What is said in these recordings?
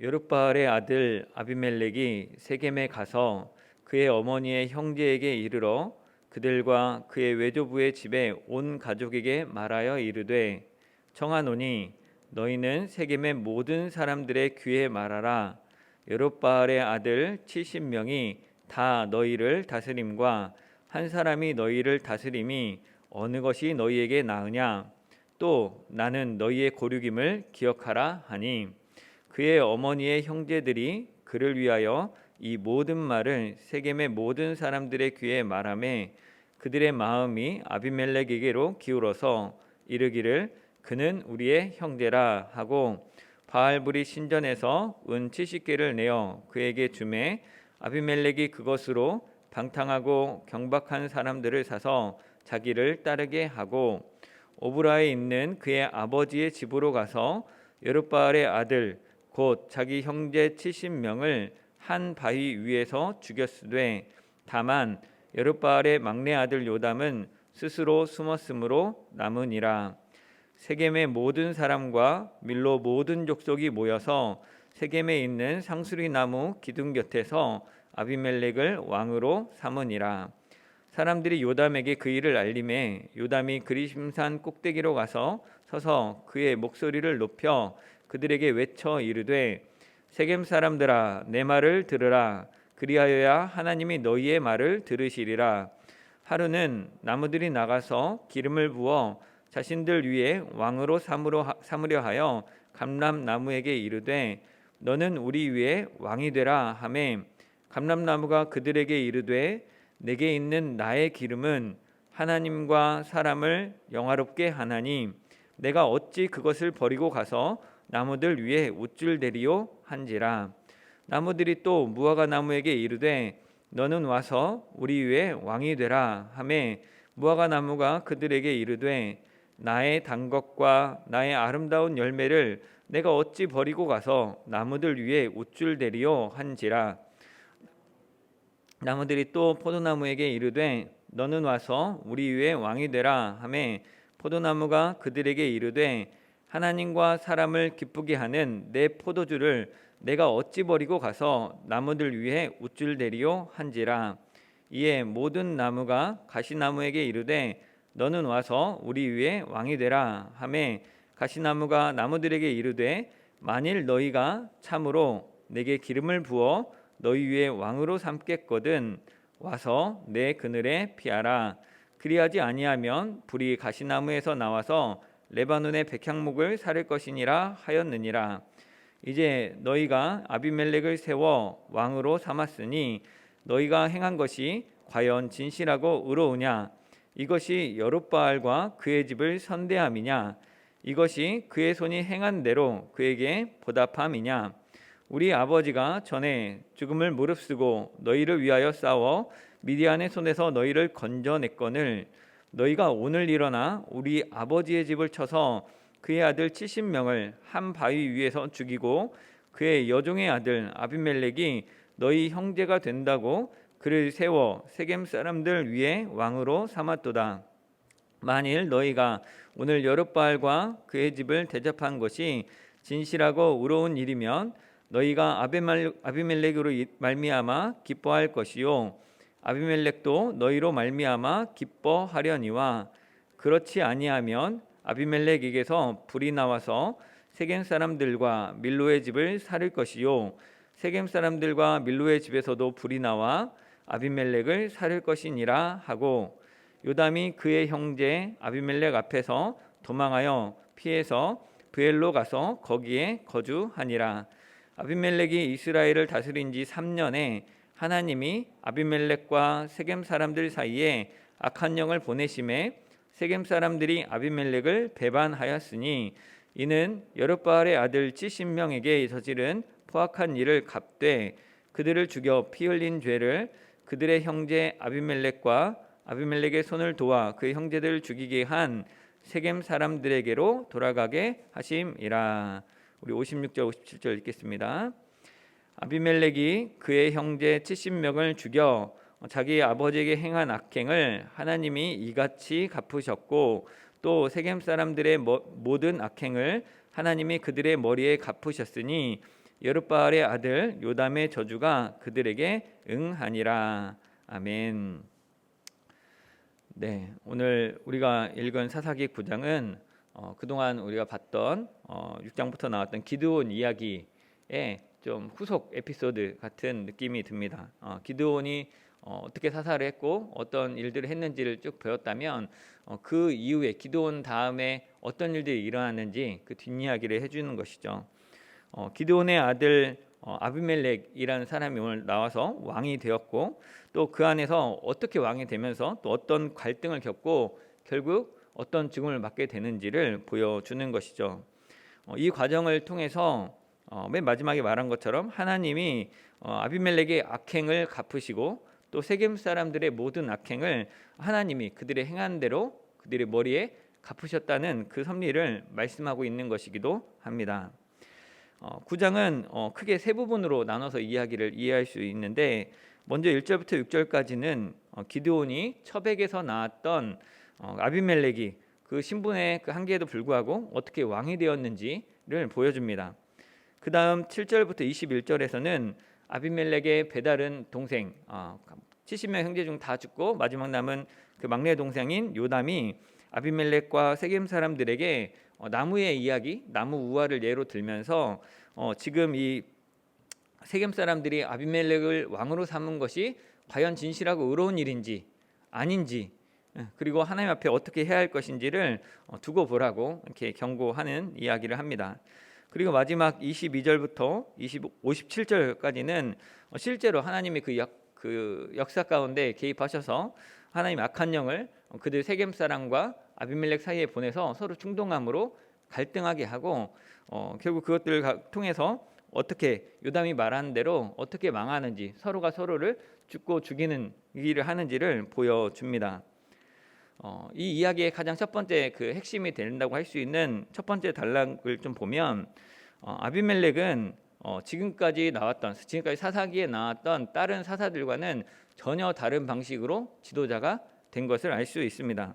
여룻바알의 아들 아비멜렉이 세겜에 가서 그의 어머니의 형제에게 이르러 그들과 그의 외조부의 집에 온 가족에게 말하여 이르되 청하노니 너희는 세겜의 모든 사람들의 귀에 말하라. 여룻바알의 아들 70명이 다 너희를 다스림과 한 사람이 너희를 다스림이 어느 것이 너희에게 나으냐. 또 나는 너희의 고륙임을 기억하라 하니 그의 어머니의 형제들이 그를 위하여 이 모든 말을 세겜의 모든 사람들의 귀에 말하매 그들의 마음이 아비멜렉에게로 기울어서 이르기를 그는 우리의 형제라 하고 바알브리 신전에서 은 70개를 내어 그에게 주매 아비멜렉이 그것으로 방탕하고 경박한 사람들을 사서 자기를 따르게 하고 오브라에 있는 그의 아버지의 집으로 가서 여룻바알의 아들 곧 자기 형제 70명을 한 바위 위에서 죽였으되 다만 여룻바알의 막내 아들 요담은 스스로 숨었으므로 남으니라. 세겜의 모든 사람과 밀로 모든 족속이 모여서 세겜에 있는 상수리 나무 기둥 곁에서 아비멜렉을 왕으로 삼으니라. 사람들이 요담에게 그 일을 알림해 요담이 그리심산 꼭대기로 가서 서서 그의 목소리를 높여 그들에게 외쳐 이르되 세겜 사람들아 내 말을 들으라. 그리하여야 하나님이 너희의 말을 들으시리라. 하루는 나무들이 나가서 기름을 부어 자신들 위에 왕으로 삼으려 하여 감람나무에게 이르되 너는 우리 위에 왕이 되라 하매 감람나무가 그들에게 이르되 내게 있는 나의 기름은 하나님과 사람을 영화롭게 하나니 내가 어찌 그것을 버리고 가서 나무들 위에 우쭐대리요 한지라. 나무들이 또 무화과 나무에게 이르되 너는 와서 우리 위에 왕이 되라 하매 무화과 나무가 그들에게 이르되 나의 단 것과 나의 아름다운 열매를 내가 어찌 버리고 가서 나무들 위에 우쭐대리요 한지라. 나무들이 또 포도나무에게 이르되 너는 와서 우리 위에 왕이 되라 하매 포도나무가 그들에게 이르되 하나님과 사람을 기쁘게 하는 내 포도주를 내가 어찌 버리고 가서 나무들 위에 우쭐대리요 한지라. 이에 모든 나무가 가시나무에게 이르되 너는 와서 우리 위에 왕이 되라 하매 가시나무가 나무들에게 이르되 만일 너희가 참으로 내게 기름을 부어 너희 위에 왕으로 삼겠거든 와서 내 그늘에 피하라. 그리하지 아니하면 불이 가시나무에서 나와서 레바논의 백향목을 사를 것이니라 하였느니라. 이제 너희가 아비멜렉을 세워 왕으로 삼았으니 너희가 행한 것이 과연 진실하고 의로우냐. 이것이 여룻바알과 그의 집을 선대함이냐. 이것이 그의 손이 행한 대로 그에게 보답함이냐. 우리 아버지가 전에 죽음을 무릅쓰고 너희를 위하여 싸워 미디안의 손에서 너희를 건져냈거늘 너희가 오늘 일어나 우리 아버지의 집을 쳐서 그의 아들 70명을 한 바위 위에서 죽이고 그의 여종의 아들 아비멜렉이 너희 형제가 된다고 그를 세워 세겜 사람들 위에 왕으로 삼았도다. 만일 너희가 오늘 여룻바알과 그의 집을 대접한 것이 진실하고 의로운 일이면 너희가 아비멜렉으로 말미암아 기뻐할 것이요 아비멜렉도 너희로 말미암아 기뻐하려니와 그렇지 아니하면 아비멜렉에게서 불이 나와서 세겜 사람들과 밀로의 집을 살을 것이요 세겜 사람들과 밀로의 집에서도 불이 나와 아비멜렉을 살을 것이니라 하고 요담이 그의 형제 아비멜렉 앞에서 도망하여 피해서 브엘로 가서 거기에 거주하니라. 아비멜렉이 이스라엘을 다스린 지 3년에 하나님이 아비멜렉과 세겜 사람들 사이에 악한 영을 보내심에 세겜 사람들이 아비멜렉을 배반하였으니 이는 여룻바알의 아들 70명에게 저지른 포악한 일을 갚되 그들을 죽여 피 흘린 죄를 그들의 형제 아비멜렉과 아비멜렉의 손을 도와 그 형제들을 죽이게 한 세겜 사람들에게로 돌아가게 하심이라. 우리 56절 57절 읽겠습니다. 아비멜렉이 그의 형제 70명을 죽여 자기 아버지에게 행한 악행을 하나님이 이같이 갚으셨고 또 세겜 사람들의 모든 악행을 하나님이 그들의 머리에 갚으셨으니 여룻바알의 아들 요담의 저주가 그들에게 응하니라. 아멘. 네, 오늘 우리가 읽은 사사기 9장은 그동안 우리가 봤던 6장부터 나왔던 기드온 이야기의 좀 후속 에피소드 같은 느낌이 듭니다. 기드온이 어떻게 사사를 했고 어떤 일들을 했는지를 쭉 배웠다면 그 이후에 기드온 다음에 어떤 일들이 일어났는지 그 뒷이야기를 해주는 것이죠. 기드온의 아들 아비멜렉이라는 사람이 오늘 나와서 왕이 되었고 또 그 안에서 어떻게 왕이 되면서 또 어떤 갈등을 겪고 결국 어떤 죽음을 맞게 되는지를 보여주는 것이죠. 이 과정을 통해서 맨 마지막에 말한 것처럼 하나님이 아비멜렉의 악행을 갚으시고 또 세겜 사람들의 모든 악행을 하나님이 그들의 행한 대로 그들의 머리에 갚으셨다는 그 섭리를 말씀하고 있는 것이기도 합니다. 9장은 크게 세 부분으로 나눠서 이야기를 이해할 수 있는데 먼저 1절부터 6절까지는 기드온이 처백에서 나왔던 아비멜렉이 그 신분의 그 한계에도 불구하고 어떻게 왕이 되었는지를 보여줍니다. 그 다음 7절부터 21절에서는 아비멜렉의 배다른 동생 70명 형제 중 다 죽고 마지막 남은 그 막내 동생인 요담이 아비멜렉과 세겜 사람들에게 나무의 이야기, 나무 우화를 예로 들면서 지금 이 세겜 사람들이 아비멜렉을 왕으로 삼은 것이 과연 진실하고 의로운 일인지 아닌지 그리고 하나님 앞에 어떻게 해야 할 것인지를 두고 보라고 이렇게 경고하는 이야기를 합니다. 그리고 마지막 22절부터 57절까지는 실제로 하나님이 그 역사 가운데 개입하셔서 하나님 악한 영을 그들 세겜 사람과 아비멜렉 사이에 보내서 서로 충동함으로 갈등하게 하고 결국 그것들을 통해서 어떻게 요담이 말하는 대로 어떻게 망하는지 서로가 서로를 죽고 죽이는 일을 하는지를 보여줍니다. 이 이야기의 가장 첫 번째 그 핵심이 된다고 할 수 있는 첫 번째 단락을 좀 보면 아비멜렉은 지금까지 사사기에 나왔던 다른 사사들과는 전혀 다른 방식으로 지도자가 된 것을 알 수 있습니다.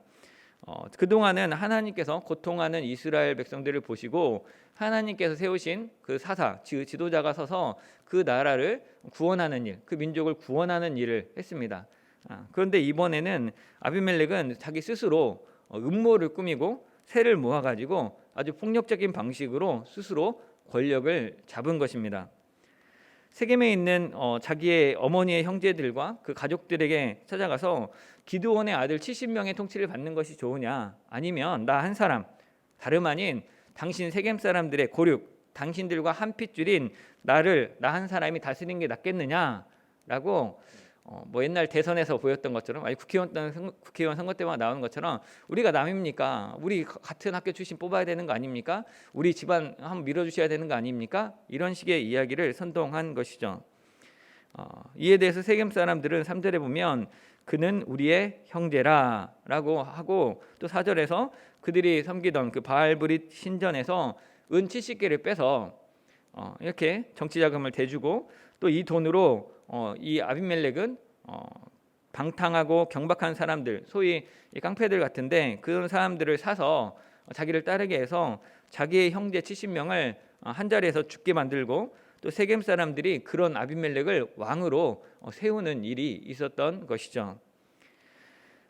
그동안은 하나님께서 고통하는 이스라엘 백성들을 보시고 하나님께서 세우신 그 사사, 지도자가 서서 그 나라를 구원하는 일, 그 민족을 구원하는 일을 했습니다. 그런데 이번에는 아비멜렉은 자기 스스로 음모를 꾸미고 새를 모아가지고 아주 폭력적인 방식으로 스스로 권력을 잡은 것입니다. 세겜에 있는 자기의 어머니의 형제들과 그 가족들에게 찾아가서 기드온의 아들 70명의 통치를 받는 것이 좋으냐 아니면 나 한 사람 다름 아닌 당신 세겜 사람들의 고륙 당신들과 한 핏줄인 나 한 사람이 다스리는 게 낫겠느냐라고 뭐 옛날 대선에서 보였던 것처럼 아니 국회의원 선거 때마다 나오는 것처럼 우리가 남입니까? 우리 같은 학교 출신 뽑아야 되는 거 아닙니까? 우리 집안 한번 밀어주셔야 되는 거 아닙니까? 이런 식의 이야기를 선동한 것이죠. 이에 대해서 세겜 사람들은 3절에 보면 그는 우리의 형제라라고 하고 또 4절에서 그들이 섬기던 그 바알브릿 신전에서 은 70개를 빼서 이렇게 정치자금을 대주고 또 이 돈으로 이 아비멜렉은 방탕하고 경박한 사람들 소위 깡패들 같은데 그런 사람들을 사서 자기를 따르게 해서 자기의 형제 70명을 한 자리에서 죽게 만들고 또 세겜 사람들이 그런 아비멜렉을 왕으로 세우는 일이 있었던 것이죠.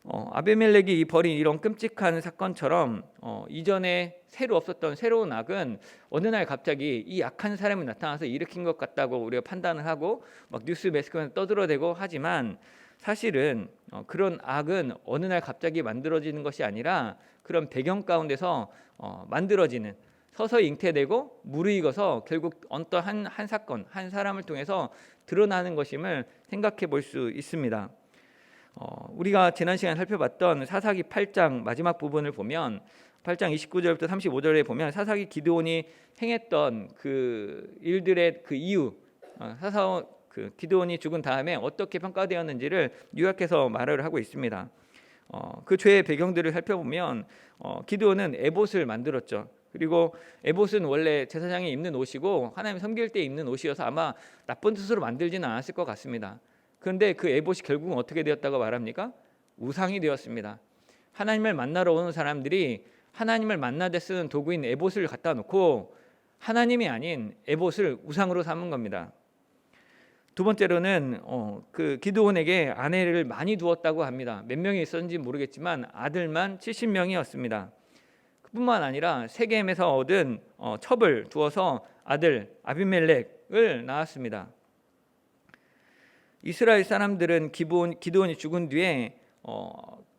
아비멜렉이 벌인 이런 끔찍한 사건처럼 이전에 새로 없었던 새로운 악은 어느 날 갑자기 이 악한 사람이 나타나서 일으킨 것 같다고 우리가 판단을 하고 막 뉴스 매스컴에서 떠들어대고 하지만 사실은 그런 악은 어느 날 갑자기 만들어지는 것이 아니라 그런 배경 가운데서 만들어지는 서서히 잉태되고 무르익어서 결국 어떤 한 사건 한 사람을 통해서 드러나는 것임을 생각해 볼 수 있습니다. 우리가 지난 시간에 살펴봤던 사사기 8장 마지막 부분을 보면 8장 29절부터 35절에 보면 사사기 기드온이 행했던 그 일들의 그 이유 그 기드온이 죽은 다음에 어떻게 평가되었는지를 요약해서 말을 하고 있습니다. 그 죄의 배경들을 살펴보면 기드온은 에봇을 만들었죠. 그리고 에봇은 원래 제사장이 입는 옷이고 하나님 섬길 때 입는 옷이어서 아마 나쁜 뜻으로 만들지는 않았을 것 같습니다. 그런데 그 에봇이 결국은 어떻게 되었다고 말합니까? 우상이 되었습니다. 하나님을 만나러 오는 사람들이 하나님을 만나되 쓰는 도구인 에봇을 갖다 놓고 하나님이 아닌 에봇을 우상으로 삼은 겁니다. 두 번째로는 그 기드온에게 아내를 많이 두었다고 합니다. 몇 명이 있었는지 모르겠지만 아들만 70명이었습니다. 그뿐만 아니라 세겜에서 얻은 첩을 두어서 아들 아비멜렉을 낳았습니다. 이스라엘 사람들은 기드온이 죽은 뒤에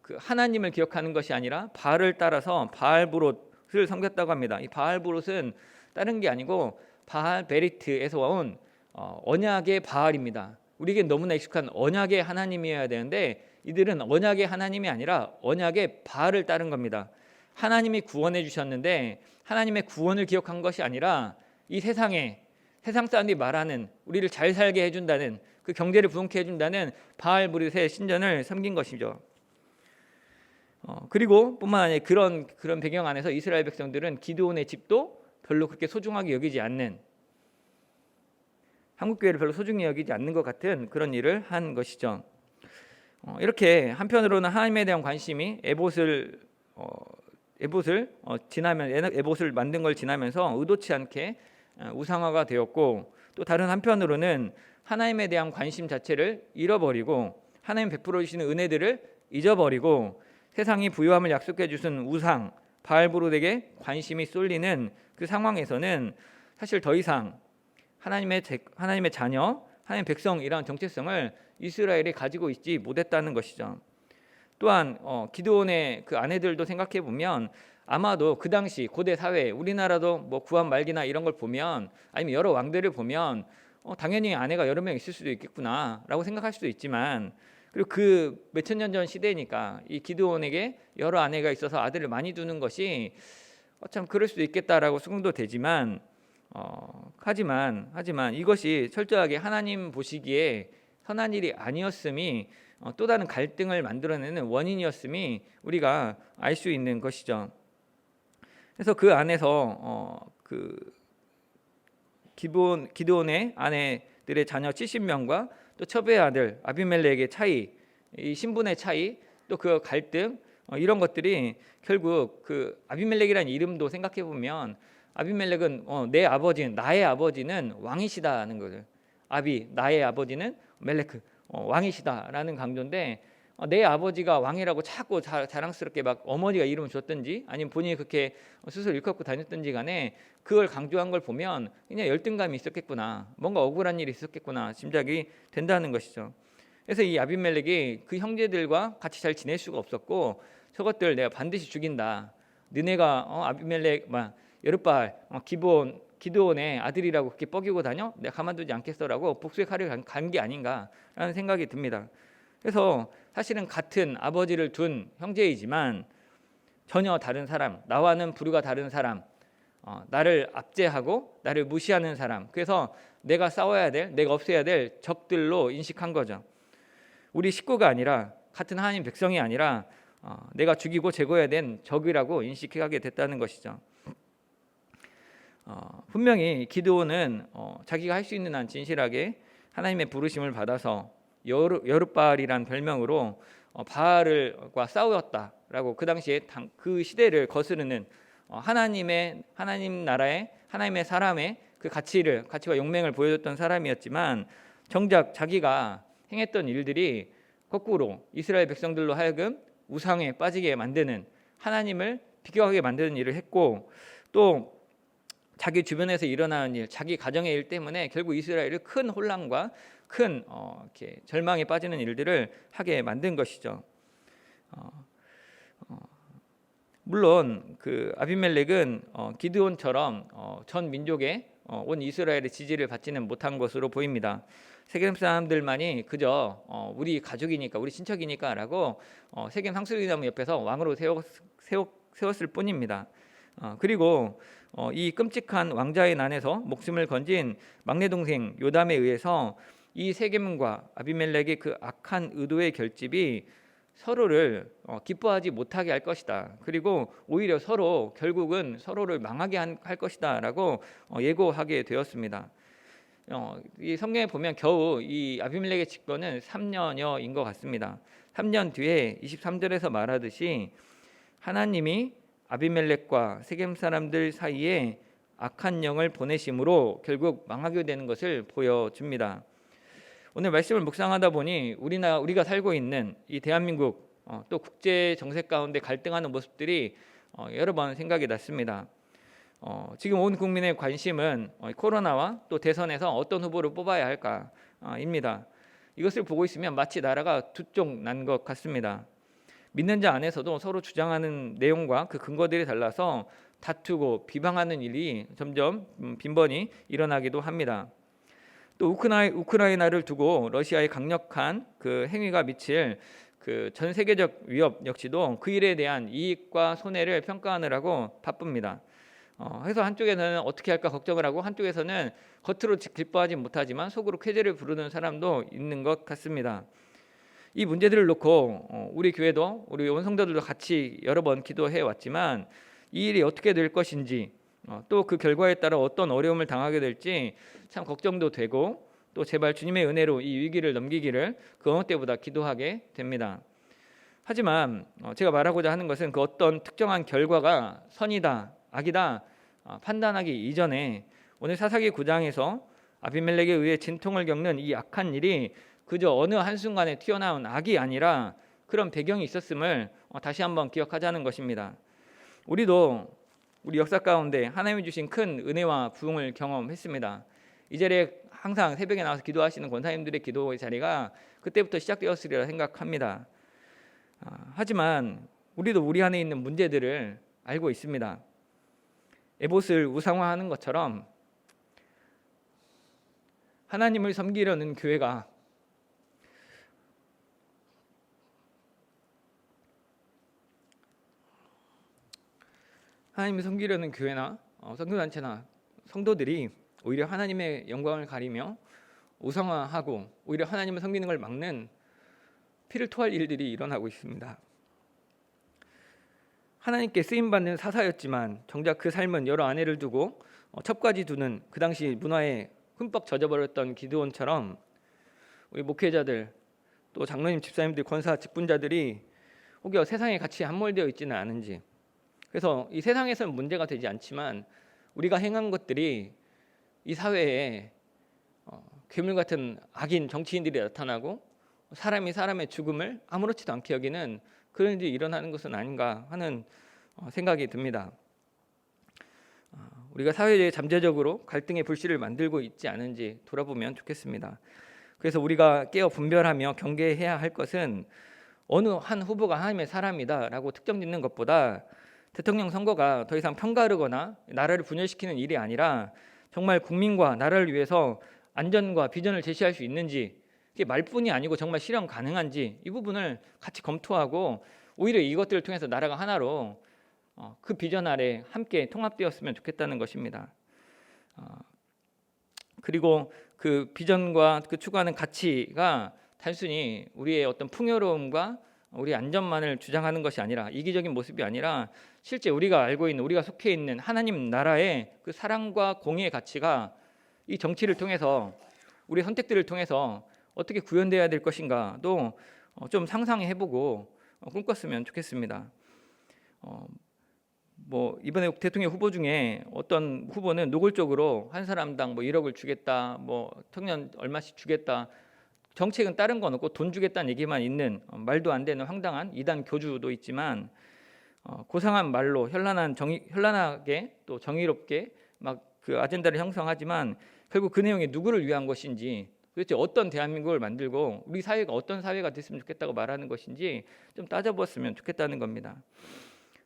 그 하나님을 기억하는 것이 아니라 바알을 따라서 바알브롯을 섬겼다고 합니다. 이 바알브롯은 다른 게 아니고 바알 베리트에서 온 언약의 바알입니다. 우리에게 너무나 익숙한 언약의 하나님이어야 되는데 이들은 언약의 하나님이 아니라 언약의 바알을 따른 겁니다. 하나님이 구원해 주셨는데 하나님의 구원을 기억한 것이 아니라 이 세상 사람들이 말하는 우리를 잘 살게 해준다는 그 경제를 부흥케 해준다는 바알브릿의 신전을 섬긴 것이죠. 그리고 뿐만 아니라 그런 배경 안에서 이스라엘 백성들은 기드온의 집도 별로 그렇게 소중하게 여기지 않는, 한국교회를 별로 소중히 여기지 않는 것 같은 그런 일을 한 것이죠. 이렇게 한편으로는 하나님에 대한 관심이 에봇을 만든 걸 지나면서 의도치 않게 우상화가 되었고, 또 다른 한편으로는 하나님에 대한 관심 자체를 잃어버리고 하나님 베풀어 주시는 은혜들을 잊어버리고 세상이 부유함을 약속해 주신 우상 바알브롯에게 관심이 쏠리는 그 상황에서는 사실 더 이상 하나님의 자녀, 하나님의 백성이라는 정체성을 이스라엘이 가지고 있지 못했다는 것이죠. 또한 기드온의 그 아내들도 생각해 보면 아마도 그 당시 고대 사회, 우리나라도 뭐 구한 말기나 이런 걸 보면, 아니면 여러 왕들을 보면 당연히 아내가 여러 명 있을 수도 있겠구나라고 생각할 수도 있지만, 그리고 그 몇천 년 전 시대니까 이 기드온에게 여러 아내가 있어서 아들을 많이 두는 것이 참 그럴 수도 있겠다라고 수긍도 되지만, 하지만 이것이 철저하게 하나님 보시기에 선한 일이 아니었음이 또 다른 갈등을 만들어내는 원인이었음이 우리가 알 수 있는 것이죠. 그래서 그 안에서 기드온의 아내들의 자녀 70명과 또 첩의 아들 아비멜렉의 차이, 이 신분의 차이, 또 그 갈등, 이런 것들이 결국 그 아비멜렉이라는 이름도 생각해 보면 아비멜렉은 나의 아버지는 왕이시다는 거죠. 나의 아버지는 멜레크, 왕이시다라는 강조인데, 내 아버지가 왕이라고 자꾸 자랑스럽게 막 어머니가 이름을 줬든지 아니면 본인이 그렇게 스스로 일컫고 다녔든지 간에 그걸 강조한 걸 보면 그냥 열등감이 있었겠구나, 뭔가 억울한 일이 있었겠구나 짐작이 된다는 것이죠. 그래서 이 아비멜렉이 그 형제들과 같이 잘 지낼 수가 없었고, 저것들 내가 반드시 죽인다, 너네가 아비멜렉 여룻바알 기드온의 아들이라고 그렇게 뻐기고 다녀? 내가 가만두지 않겠어라고 복수의 칼을 간 게 아닌가라는 생각이 듭니다. 그래서 사실은 같은 아버지를 둔 형제이지만 전혀 다른 사람, 나와는 부류가 다른 사람, 나를 압제하고 나를 무시하는 사람, 그래서 내가 싸워야 될, 내가 없애야 될 적들로 인식한 거죠. 우리 식구가 아니라, 같은 하나님 백성이 아니라 내가 죽이고 제거해야 된 적이라고 인식하게 됐다는 것이죠. 분명히 기드온은 자기가 할 수 있는 한 진실하게 하나님의 부르심을 받아서 여룻바알이란 별명으로 바알과 싸웠다라고, 그 당시에 그 시대를 거스르는 하나님 나라의 하나님의 사람의 그 가치와 용맹을 보여줬던 사람이었지만, 정작 자기가 행했던 일들이 거꾸로 이스라엘 백성들로 하여금 우상에 빠지게 만드는, 하나님을 비교하게 만드는 일을 했고, 또 자기 주변에서 일어나는 일, 자기 가정의 일 때문에 결국 이스라엘을 큰 혼란과 큰 이렇게 절망에 빠지는 일들을 하게 만든 것이죠. 물론 그 아비멜렉은 기드온처럼 전 민족의 온 이스라엘의 지지를 받지는 못한 것으로 보입니다. 세겜 사람들만이 그저 우리 가족이니까, 우리 친척이니까라고 세겜 상수리나무 옆에서 왕으로 세웠을 뿐입니다. 그리고 이 끔찍한 왕자의 난에서 목숨을 건진 막내 동생 요담에 의해서 이 세겜과 아비멜렉의 그 악한 의도의 결집이 서로를 기뻐하지 못하게 할 것이다. 그리고 오히려 결국은 서로를 망하게 할 것이다라고 예고하게 되었습니다. 이 성경에 보면 겨우 이 아비멜렉의 집권은 3년여인 것 같습니다. 3년 뒤에 23절에서 말하듯이 하나님이 아비멜렉과 세겜 사람들 사이에 악한 영을 보내심으로 결국 망하게 되는 것을 보여줍니다. 오늘 말씀을 묵상하다 보니 우리가 살고 있는 이 대한민국 또 국제 정세 가운데 갈등하는 모습들이 여러 번 생각이 났습니다. 지금 온 국민의 관심은 코로나와 또 대선에서 어떤 후보를 뽑아야 할까입니다. 이것을 보고 있으면 마치 나라가 두 쪽 난 것 같습니다. 믿는 자 안에서도 서로 주장하는 내용과 그 근거들이 달라서 다투고 비방하는 일이 점점 빈번히 일어나기도 합니다. 또 우크라이나를 두고 러시아의 강력한 그 행위가 미칠 그 전 세계적 위협 역시도 그 일에 대한 이익과 손해를 평가하느라고 바쁩니다. 그래서 한쪽에서는 어떻게 할까 걱정을 하고 한쪽에서는 겉으로 기뻐하지 못하지만 속으로 쾌재를 부르는 사람도 있는 것 같습니다. 이 문제들을 놓고 우리 교회도 우리 온 성도들도 같이 여러 번 기도해 왔지만 이 일이 어떻게 될 것인지 또 그 결과에 따라 어떤 어려움을 당하게 될지 참 걱정도 되고 또 제발 주님의 은혜로 이 위기를 넘기기를 그 어느 때보다 기도하게 됩니다. 하지만 제가 말하고자 하는 것은 그 어떤 특정한 결과가 선이다 악이다 판단하기 이전에 오늘 사사기 9장에서 아비멜렉에 의해 진통을 겪는 이 악한 일이 그저 어느 한순간에 튀어나온 악이 아니라 그런 배경이 있었음을 다시 한번 기억하자는 것입니다. 우리도 우리 역사 가운데 하나님이 주신 큰 은혜와 부흥을 경험했습니다. 이 자리에 항상 새벽에 나와서 기도하시는 권사님들의 기도의 자리가 그때부터 시작되었으리라 생각합니다. 하지만 우리도 우리 안에 있는 문제들을 알고 있습니다. 에봇을 우상화하는 것처럼 하나님을 섬기려는 교회가 하나님을 섬기려는 교회나 선교단체나 성도들이 오히려 하나님의 영광을 가리며 우상화하고 오히려 하나님을 섬기는 걸 막는 피를 토할 일들이 일어나고 있습니다. 하나님께 쓰임받는 사사였지만 정작 그 삶은 여러 아내를 두고 첩까지 두는 그 당시 문화에 흠뻑 젖어버렸던 기드온처럼 우리 목회자들 또 장로님 집사님들 권사 직분자들이 혹여 세상에 같이 함몰되어 있지는 않은지, 그래서 이 세상에서는 문제가 되지 않지만 우리가 행한 것들이 이 사회에 괴물 같은 악인 정치인들이 나타나고 사람이 사람의 죽음을 아무렇지도 않게 여기는 그런 일이 일어나는 것은 아닌가 하는 생각이 듭니다. 우리가 사회에 잠재적으로 갈등의 불씨를 만들고 있지 않은지 돌아보면 좋겠습니다. 그래서 우리가 깨어 분별하며 경계해야 할 것은 어느 한 후보가 하나님의 사람이다라고 특정 짓는 것보다 대통령 선거가 더 이상 편가르거나 나라를 분열시키는 일이 아니라 정말 국민과 나라를 위해서 안전과 비전을 제시할 수 있는지, 이게 말뿐이 아니고 정말 실현 가능한지 이 부분을 같이 검토하고 오히려 이것들을 통해서 나라가 하나로 그 비전 아래 함께 통합되었으면 좋겠다는 것입니다. 그리고 그 비전과 그 추구하는 가치가 단순히 우리의 어떤 풍요로움과 우리 안전만을 주장하는 것이 아니라 이기적인 모습이 아니라 실제 우리가 알고 있는 우리가 속해 있는 하나님 나라의 그 사랑과 공의의 가치가 이 정치를 통해서 우리 선택들을 통해서 어떻게 구현되어야 될 것인가도 좀 상상해보고 꿈꿨으면 좋겠습니다. 이번에 대통령 후보 중에 어떤 후보는 노골적으로 한 사람당 1억을 주겠다, 청년 얼마씩 주겠다, 정책은 다른 건 없고 돈 주겠다는 얘기만 있는 말도 안 되는 황당한 이단 교주도 있지만 고상한 말로 현란하게 또 정의롭게 막 그 아젠다를 형성하지만 결국 그 내용이 누구를 위한 것인지, 도대체 어떤 대한민국을 만들고 우리 사회가 어떤 사회가 됐으면 좋겠다고 말하는 것인지 좀 따져봤으면 좋겠다는 겁니다.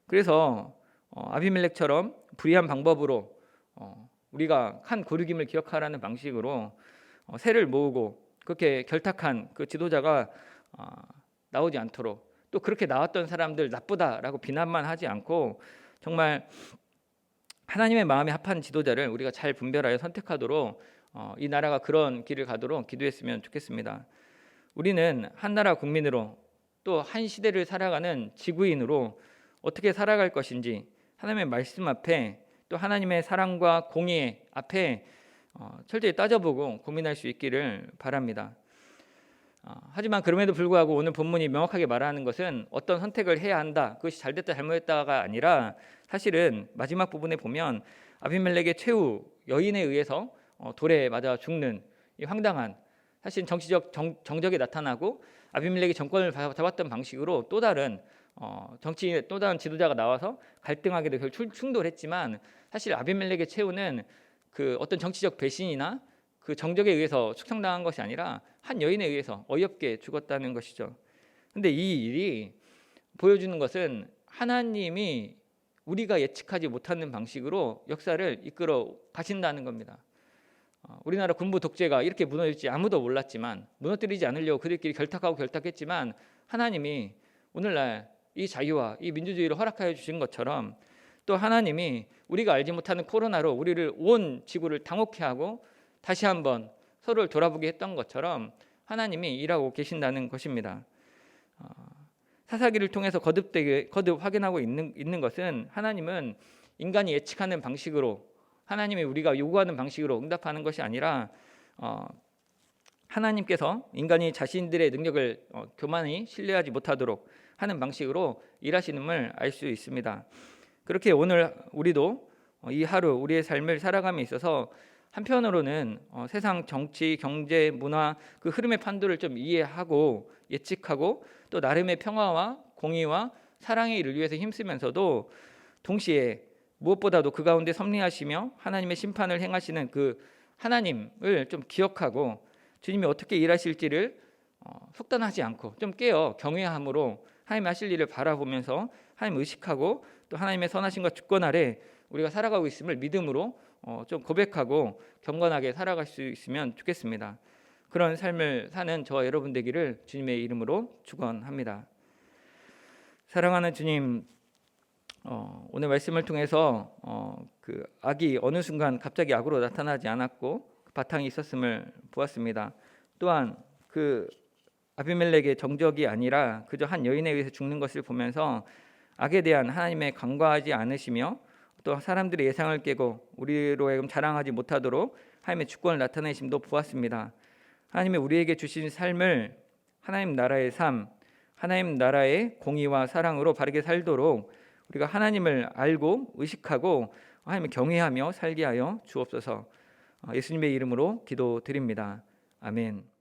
그래서 아비멜렉처럼 불의한 방법으로 우리가 한 고륙임을 기억하라는 방식으로 세를 모으고 그렇게 결탁한 그 지도자가 나오지 않도록, 또 그렇게 나왔던 사람들 나쁘다라고 비난만 하지 않고 정말 하나님의 마음에 합한 지도자를 우리가 잘 분별하여 선택하도록 이 나라가 그런 길을 가도록 기도했으면 좋겠습니다. 우리는 한 나라 국민으로 또 한 시대를 살아가는 지구인으로 어떻게 살아갈 것인지 하나님의 말씀 앞에 또 하나님의 사랑과 공의 앞에 철저히 따져보고 고민할 수 있기를 바랍니다. 하지만 그럼에도 불구하고 오늘 본문이 명확하게 말하는 것은 어떤 선택을 해야 한다, 그것이 잘됐다 잘못했다가 아니라 사실은 마지막 부분에 보면 아비멜렉의 최후 여인에 의해서 돌에 맞아 죽는 이 황당한, 사실 정치적 정적이 나타나고 아비멜렉이 정권을 잡았던 방식으로 또 다른 또 다른 지도자가 나와서 갈등하기도 결국 충돌했지만, 사실 아비멜렉의 최후는 그 어떤 정치적 배신이나 그 정적에 의해서 숙청당한 것이 아니라 한 여인에 의해서 어이없게 죽었다는 것이죠. 근데 이 일이 보여주는 것은 하나님이 우리가 예측하지 못하는 방식으로 역사를 이끌어 가신다는 겁니다. 우리나라 군부 독재가 이렇게 무너질지 아무도 몰랐지만, 무너뜨리지 않으려고 그들끼리 결탁했지만 하나님이 오늘날 이 자유와 이 민주주의를 허락하여 주신 것처럼, 또 하나님이 우리가 알지 못하는 코로나로 우리를 온 지구를 당혹해 하고 다시 한번 서로를 돌아보게 했던 것처럼 하나님이 일하고 계신다는 것입니다. 사사기를 통해서 거듭 확인하고 있는 것은, 하나님은 인간이 예측하는 방식으로, 하나님이 우리가 요구하는 방식으로 응답하는 것이 아니라 하나님께서 인간이 자신들의 능력을 교만히 신뢰하지 못하도록 하는 방식으로 일하시는을 알 수 있습니다. 그렇게 오늘 우리도 이 하루 우리의 삶을 살아감에 있어서 한편으로는 세상 정치, 경제, 문화 그 흐름의 판도를 좀 이해하고 예측하고 또 나름의 평화와 공의와 사랑의 일을 위해서 힘쓰면서도, 동시에 무엇보다도 그 가운데 섭리하시며 하나님의 심판을 행하시는 그 하나님을 좀 기억하고 주님이 어떻게 일하실지를 속단하지 않고 좀 깨어 경외함으로 하나님 하실 일을 바라보면서 하나님 의식하고 또 하나님의 선하심과 주권 아래 우리가 살아가고 있음을 믿음으로 좀 고백하고 경건하게 살아갈 수 있으면 좋겠습니다. 그런 삶을 사는 저와 여러분 되기를 주님의 이름으로 축원합니다. 사랑하는 주님, 오늘 말씀을 통해서 그 악이 어느 순간 갑자기 악으로 나타나지 않았고 그 바탕이 있었음을 보았습니다. 또한 그 아비멜렉의 정적이 아니라 그저 한 여인에 의해서 죽는 것을 보면서 악에 대한 하나님의 간과하지 않으시며 또 사람들의 예상을 깨고 우리로 하여금 자랑하지 못하도록 하나님의 주권을 나타내심도 보았습니다. 하나님의 우리에게 주신 삶을 하나님 나라의 삶, 하나님 나라의 공의와 사랑으로 바르게 살도록 우리가 하나님을 알고 의식하고 하나님을 경외하며 살게 하여 주옵소서. 예수님의 이름으로 기도드립니다. 아멘.